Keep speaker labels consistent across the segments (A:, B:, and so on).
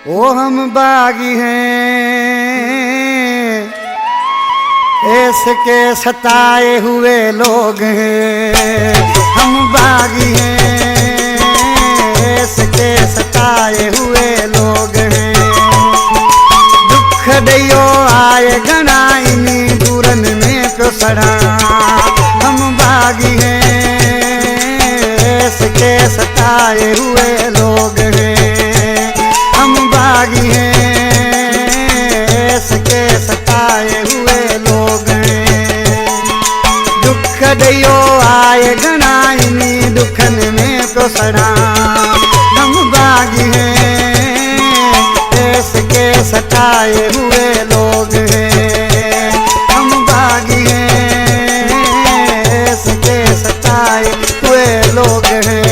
A: ओ हम बागी हैं ऐसके सताए हुए लोग हैं। हम बागी हैं ऐसके सताए हुए लोग हैं। दुख ॾियो आए घणा इनी दूरन में पियो सड़ा। हम बागी हैं ऐसके सताए हुए लोग हैं। हम बागी हैं ऐसके सताए हुए लोग हैं। दुख ॾियो आए घणा इनी दुखन में पियो सड़ा। हम बागी हैं ऐसके सताए हुए लोग हैं। हम बागी हैं ऐसके सताए हुए लोग हैं।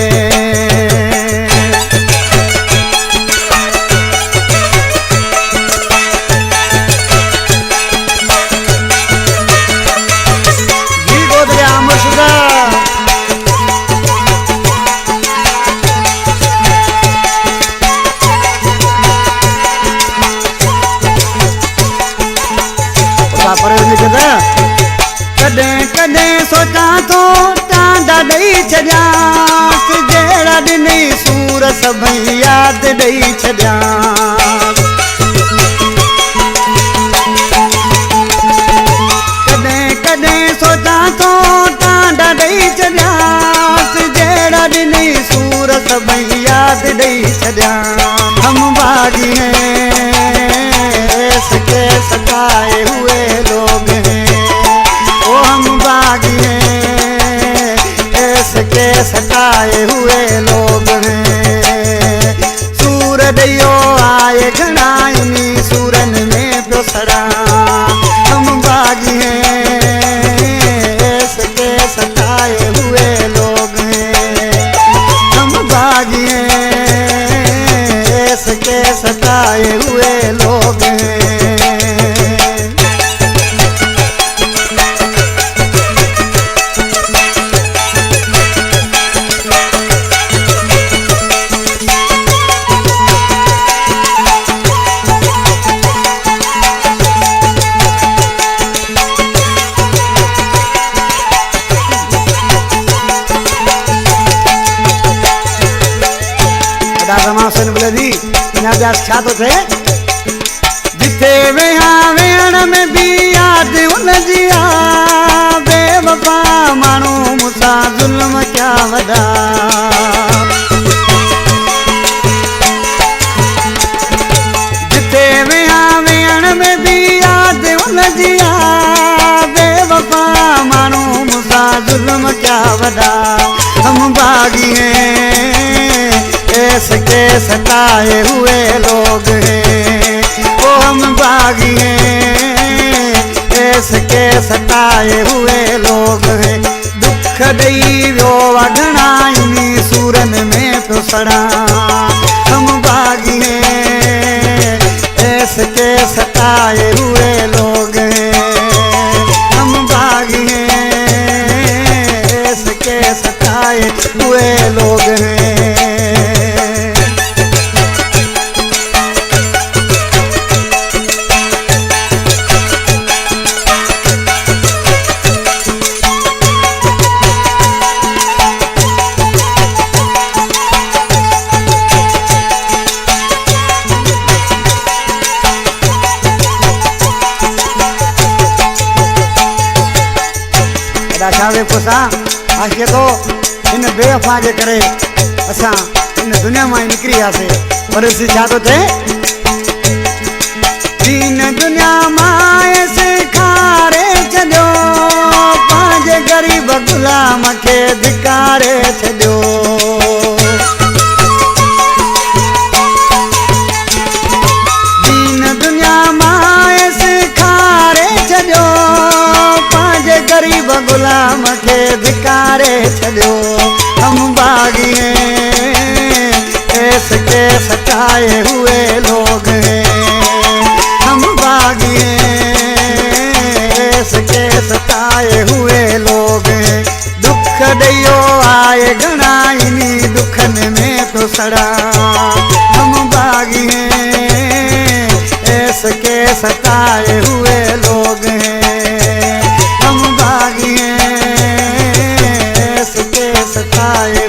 A: कॾहिं कॾहिं सोचां थो टांडा ॾेई छॾियांसि। जहिड़ा ॾिनई सूर सभई यादि ॾेई छॾियांसि। कॾहिं कॾहिं सोचां थो टांडा ॾेई छॾियांसि। जहिड़ा ॾिनई सूर सभई यादि ॾेई छॾियांसि। हम बागी हैं ऐसके सताए हुए लोग हैं। ओ हम बागी हैं ऐसके सताए हुए लोग हैं। सूर ॾियो आए घणा इनी सूरन में पियो सड़ा। हम बागी हैं ऐसके सताए हुए लोग हैं। हम बागी हैं ऐसके सताए हुए लोग हैं। छा थो थिए जिथे वेहा वेहण में बि यादि उनजी आ। बेवफा माण्हू मूंसां ज़ुल्म क्या वॾा। जिथे वेहा वेहण में बि यादि उनजी आ। बेवफा माण्हू मूंसां ज़ुल्म क्या वॾा। हम बागी हैं ऐसके सताए हुए लोग हैं। ओ हम बागी हैं ऐसके सताए हुए लोग हैं। दुख ॾेई वियो घणा इनी सूरन में पियो सड़ा। हम बागी हैं ऐसके सताए हुए लोग हैं। हम बागी हैं ऐसके सताए हुए लोग हैं। आखे तो इन बेवफा के करे असां इन दुनिया में निकरी आसे। पर छा थो थिए दीन दुनिया मां सेखारे छॾियो। पंहिंजे ग़रीब गुलाम खे धिकारे छॾियो। दीन दुनिया मां सेखारे छॾियो। पंहिंजे ग़रीब गुलाम खे धिकारे छॾियो। हम बागी हैं ऐसके सताए हुए लोग हैं। हम बागी हैं ऐसके सताए हुए लोग हैं। दुख ॾियो आए घणा इनी दुखन में पियो सड़ा। हम बागी हैं सताए हुए लोग हैं, हम बागी हैं, इसके सताए